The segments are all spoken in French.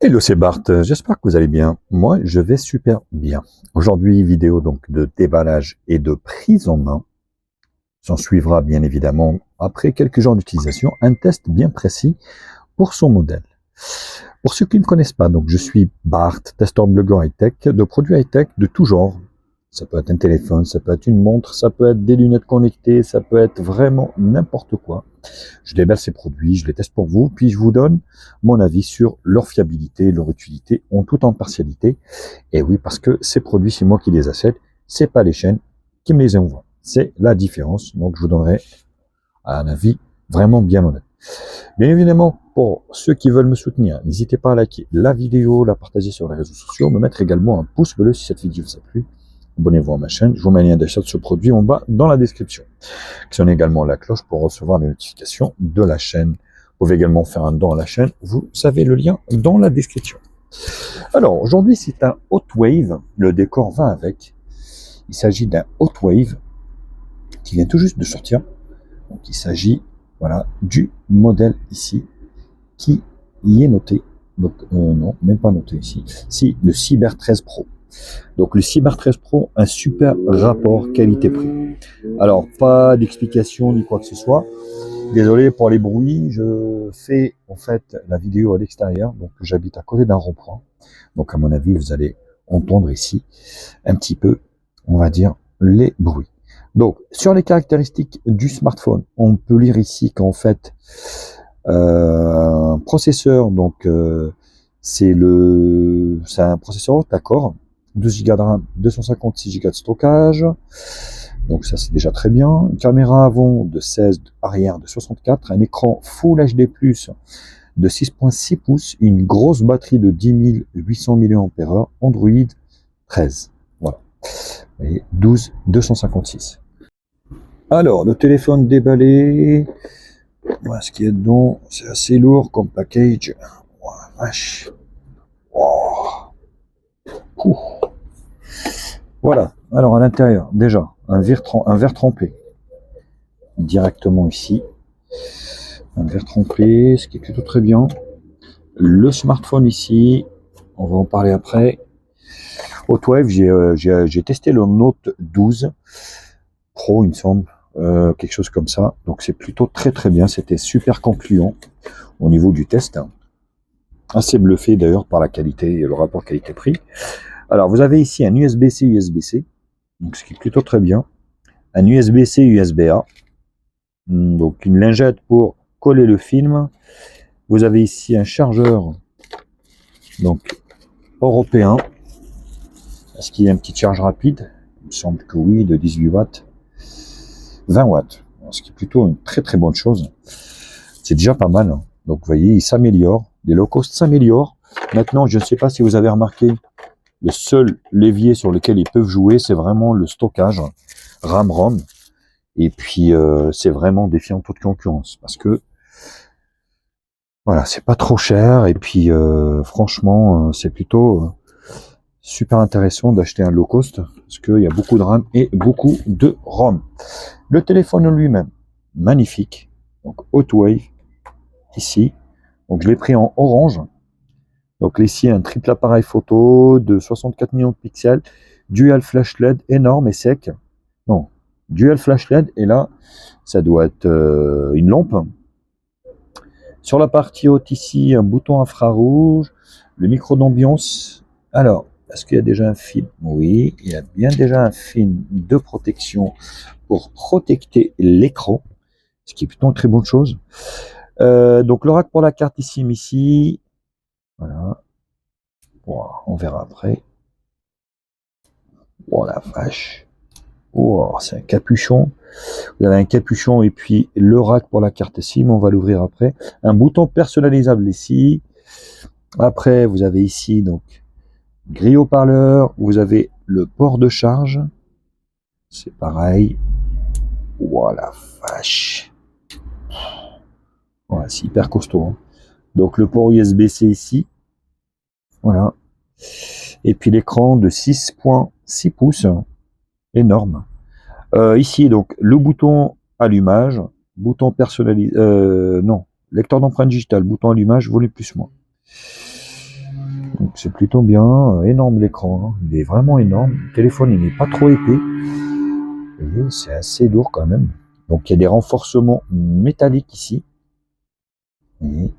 Hello, c'est Bart, j'espère que vous allez bien. Moi, je vais super bien. Aujourd'hui, vidéo donc de déballage et de prise en main. S'en suivra bien évidemment, après quelques jours d'utilisation, un test bien précis pour son modèle. Pour ceux qui ne me connaissent pas, donc je suis Bart, testeur blogueur high-tech, de produits high-tech de tout genre. Ça peut être un téléphone, ça peut être une montre, ça peut être des lunettes connectées, ça peut être vraiment n'importe quoi. Je déballe ces produits, je les teste pour vous, puis je vous donne mon avis sur leur fiabilité, leur utilité en toute impartialité. Et oui, parce que ces produits, c'est moi qui les achète, c'est pas les chaînes qui me les envoient. C'est la différence. Donc je vous donnerai un avis vraiment bien honnête. Bien évidemment, pour ceux qui veulent me soutenir, n'hésitez pas à liker la vidéo, la partager sur les réseaux sociaux, me mettre également un pouce bleu si cette vidéo vous a plu. Abonnez-vous à ma chaîne, je vous mets un lien d'achat de ce produit en bas dans la description. Actionnez également la cloche pour recevoir les notifications de la chaîne. Vous pouvez également faire un don à la chaîne, vous savez le lien dans la description. Alors, aujourd'hui, c'est un Hot Wave, le décor va avec. Il s'agit d'un Hot Wave qui vient tout juste de sortir. Donc, il s'agit, voilà, du modèle ici, qui y est noté. Donc, non, même pas noté ici. Si, le Cyber 13 Pro. Donc le Cyber 13 Pro, un super rapport qualité-prix. Alors, pas d'explication ni quoi que ce soit. Désolé pour les bruits, je fais en fait la vidéo à l'extérieur, donc j'habite à côté d'un rond-point. Donc à mon avis, vous allez entendre ici un petit peu, on va dire, les bruits. Donc sur les caractéristiques du smartphone, on peut lire ici qu'en fait, un processeur, donc c'est un processeur octa-core, 12 Go de RAM, 256 Go de stockage. Donc ça c'est déjà très bien. Une caméra avant de 16, arrière de 64, un écran Full HD+, de 6.6 pouces, une grosse batterie de 10 800 mAh, Android 13. Voilà. Et 12 256. Alors, le téléphone déballé. Voilà ce qu'il y a dedans. C'est assez lourd comme package. Oh la vache. Oh. Voilà. Alors à l'intérieur, déjà, un verre trempé. Directement ici. Un verre trempé, ce qui est plutôt très bien. Le smartphone ici, on va en parler après. Hot Wave, j'ai testé le Note 12 Pro, il me semble, quelque chose comme ça. Donc c'est plutôt très très bien. C'était super concluant au niveau du test. Assez bluffé d'ailleurs par la qualité et le rapport qualité-prix. Alors vous avez ici un USB-C, USB-C, donc ce qui est plutôt très bien. Un USB-C, USB-A. Donc une lingette pour coller le film. Vous avez ici un chargeur donc européen. Est-ce qu'il y a une petite charge rapide? Il me semble que oui, de 18 watts. 20 watts, ce qui est plutôt une très très bonne chose. C'est déjà pas mal. Donc vous voyez, il s'améliore. Les low cost s'améliorent. Maintenant, je ne sais pas si vous avez remarqué, le seul levier sur lequel ils peuvent jouer, c'est vraiment le stockage RAM-ROM. Et puis, c'est vraiment défiant toute concurrence. Parce que, voilà, c'est pas trop cher. Et puis, franchement, c'est plutôt super intéressant d'acheter un low cost. Parce qu'il y a beaucoup de RAM et beaucoup de ROM. Le téléphone lui-même, magnifique. Donc, Hot Wave, ici. Donc, je l'ai pris en orange. Donc, ici, un triple appareil photo de 64 millions de pixels. Dual flash LED énorme et sec. Non, dual flash LED. Et là, ça doit être une lampe. Sur la partie haute ici, un bouton infrarouge. Le micro d'ambiance. Alors, est-ce qu'il y a déjà un film? Oui, il y a bien déjà un film de protection pour protéger l'écran, ce qui est plutôt une très bonne chose. Donc le rack pour la carte ici, voilà. Bon, on verra après. Oh la vache. Oh, c'est un capuchon. Vous avez un capuchon et puis le rack pour la carte SIM, on va l'ouvrir après. Un bouton personnalisable ici. Après, vous avez ici donc grille haut-parleur. Vous avez le port de charge. C'est pareil. Oh la vache. Ouais, c'est hyper costaud. Hein. Donc le port USB-C ici. Voilà. Et puis l'écran de 6.6 pouces. Énorme. Ici, donc, le bouton allumage, bouton personnalisé, non, lecteur d'empreinte digitale, bouton allumage, volume plus moins. Donc c'est plutôt bien, énorme l'écran, hein. Il est vraiment énorme. Le téléphone il n'est pas trop épais. Vous voyez, c'est assez lourd quand même. Donc il y a des renforcements métalliques ici. Et le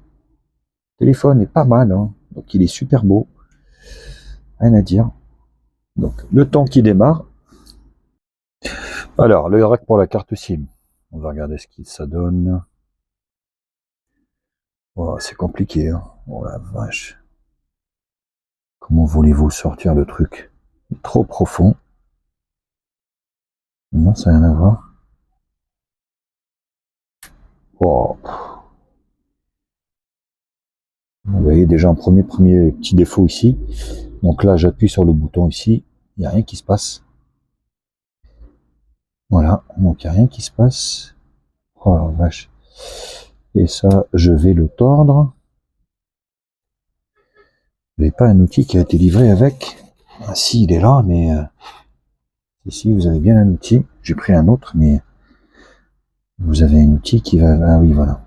téléphone est pas mal, hein. Donc il est super beau. Rien à dire. Donc le temps qui démarre. Alors le rack pour la carte SIM. On va regarder ce que ça donne. Oh, c'est compliqué, hein. Oh la vache. Comment voulez-vous sortir le truc? Trop profond. Non, ça n'a rien à voir. Oh. Vous voyez déjà un premier petit défaut ici. Donc là, j'appuie sur le bouton ici. Il n'y a rien qui se passe. Voilà. Donc il n'y a rien qui se passe. Oh la vache. Et ça, je vais le tordre. Vous n'avez pas un outil qui a été livré avec? Ah si, il est là, mais... ici, vous avez bien un outil. J'ai pris un autre, mais... vous avez un outil qui va... ah oui, voilà.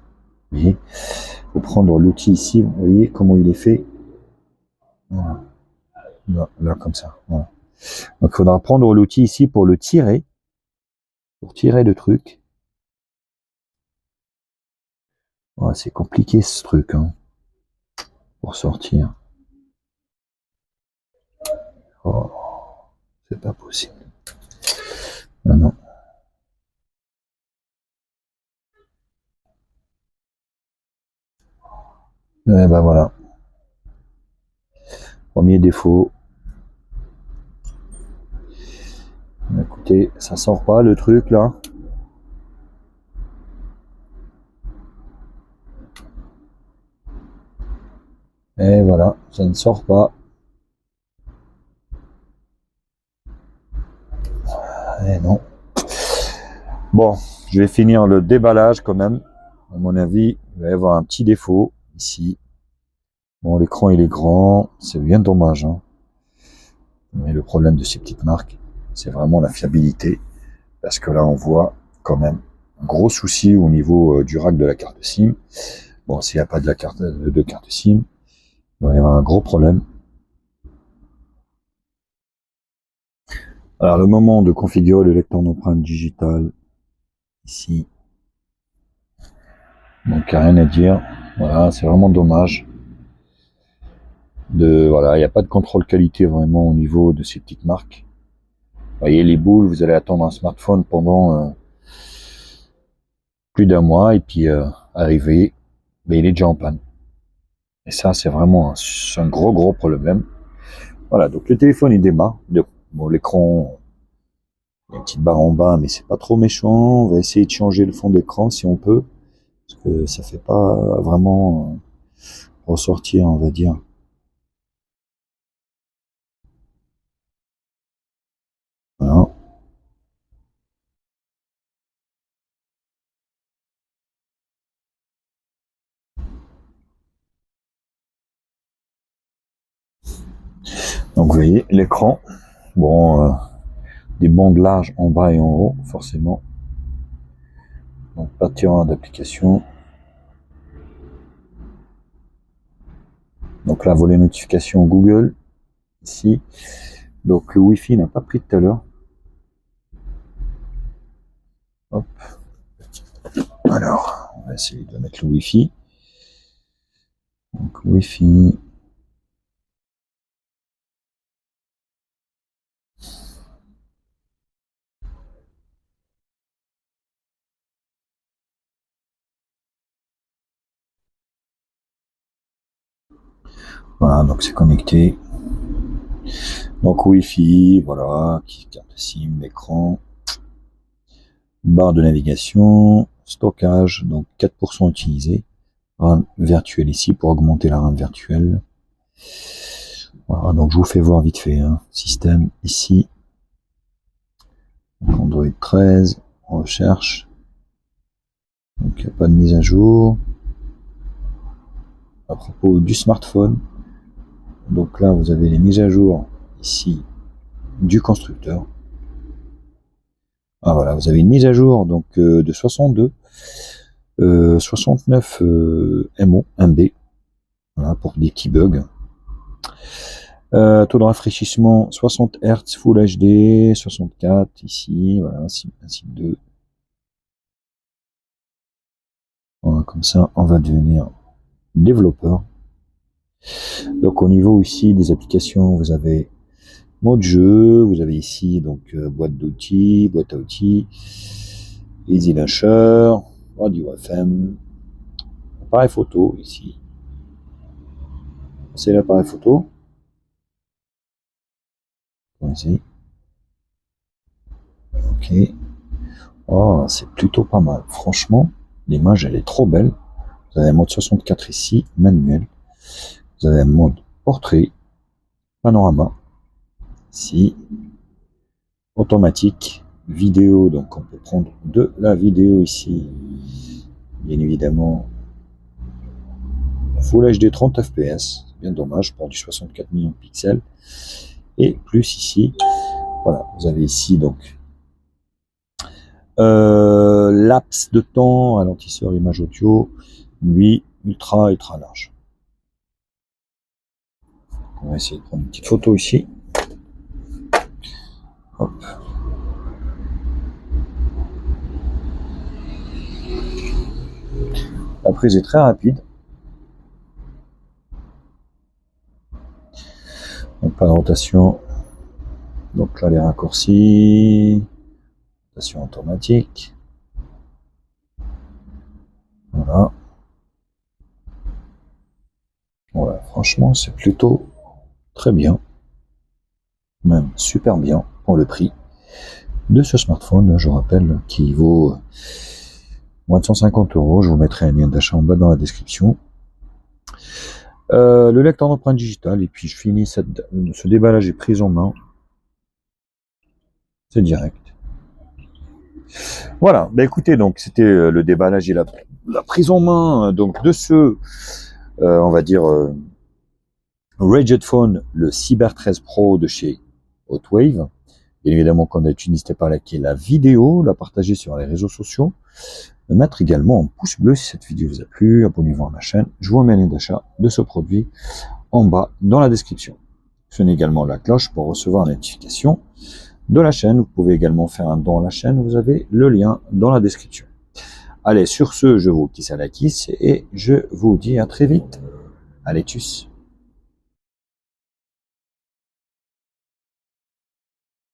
Vous voyez, il faut prendre l'outil ici. Vous voyez comment il est fait. Voilà. Là, comme ça. Voilà. Donc, il faudra prendre l'outil ici pour le tirer. Pour tirer le truc. Oh, c'est compliqué ce truc, hein. Pour sortir. Oh, c'est pas possible. Ah non. Eh ben voilà. Premier défaut. Écoutez, ça sort pas le truc là. Et voilà, ça ne sort pas. Eh non. Bon, je vais finir le déballage quand même. À mon avis, il va y avoir un petit défaut ici. Bon, l'écran il est grand, c'est bien dommage, hein. Mais le problème de ces petites marques, c'est vraiment la fiabilité. Parce que là, on voit quand même un gros souci au niveau du rack de la carte SIM. Bon, s'il n'y a pas de carte SIM, il va y avoir un gros problème. Alors, le moment de configurer le lecteur d'empreinte digitale, ici. Donc, il n'y a rien à dire. Voilà, c'est vraiment dommage. Voilà, il n'y a pas de contrôle qualité vraiment au niveau de ces petites marques. Vous voyez, les boules, vous allez attendre un smartphone pendant plus d'un mois et puis arriver, mais il est déjà en panne. Et ça, c'est vraiment un gros problème. Voilà, donc le téléphone il démarre. Bon, l'écran, il y a une petite barre en bas, mais c'est pas trop méchant. On va essayer de changer le fond d'écran si on peut, parce que ça fait pas vraiment ressortir, on va dire. Voilà. Donc vous voyez l'écran. Bon, des bandes larges en bas et en haut, forcément. Donc pas de tirant d'application. Donc là, volet notification Google, ici. Donc le Wi-Fi n'a pas pris tout à l'heure. Hop. Alors, on va essayer de mettre le Wi-Fi. Donc Wi-Fi. Voilà, donc c'est connecté. Donc Wi-Fi, voilà, carte SIM, écran, barre de navigation, stockage, donc 4% utilisé, RAM virtuelle ici pour augmenter la RAM virtuelle. Voilà, donc je vous fais voir vite fait, hein. Système ici, donc Android 13, on recherche, donc il n'y a pas de mise à jour. À propos du smartphone, donc là vous avez les mises à jour ici du constructeur. Ah voilà, vous avez une mise à jour donc de 62, 69 MO, MB, voilà, pour des petits bugs. Taux de rafraîchissement 60 Hz, Full HD, 64 ici, voilà, ainsi de 2. Voilà, comme ça, on va devenir développeur. Donc au niveau ici des applications, vous avez mode jeu, vous avez ici donc boîte d'outils, boîte à outils, Easy Launcher, radio FM, appareil photo ici. C'est l'appareil photo. Ici. Ok. Oh, c'est plutôt pas mal. Franchement, l'image elle est trop belle. Vous avez un mode 64 ici, manuel. Vous avez un mode portrait, panorama, ici, automatique, vidéo, donc on peut prendre de la vidéo ici, bien évidemment, Full HD 30 fps, bien dommage pour du 64 millions de pixels, et plus ici, voilà, vous avez ici donc laps de temps, ralentisseur image audio, nuit, ultra large. On va essayer de prendre une petite photo ici. Hop. La prise est très rapide. Donc pas de rotation. Donc là les raccourcis. Rotation automatique. Voilà. Voilà, franchement c'est plutôt très bien. Même super bien pour le prix de ce smartphone, je rappelle, qui vaut moins de 150 €. Je vous mettrai un lien d'achat en bas dans la description. Le lecteur d'empreintes digitales, et puis je finis ce déballage et prise en main. C'est direct. Voilà, bah écoutez, donc c'était le déballage et la prise en main donc de ce, on va dire, Rage Phone, le Cyber 13 Pro de chez Hotwave. Bien évidemment, comme d'habitude, n'hésitez pas à liker la vidéo, la partager sur les réseaux sociaux, mettre également un pouce bleu si cette vidéo vous a plu, abonnez-vous à ma chaîne, je vous mets un lien d'achat de ce produit en bas dans la description. Sonnez également la cloche pour recevoir la notification de la chaîne. Vous pouvez également faire un don à la chaîne, vous avez le lien dans la description. Allez, sur ce, je vous kiss à la kiss et je vous dis à très vite. Allez, tchuss.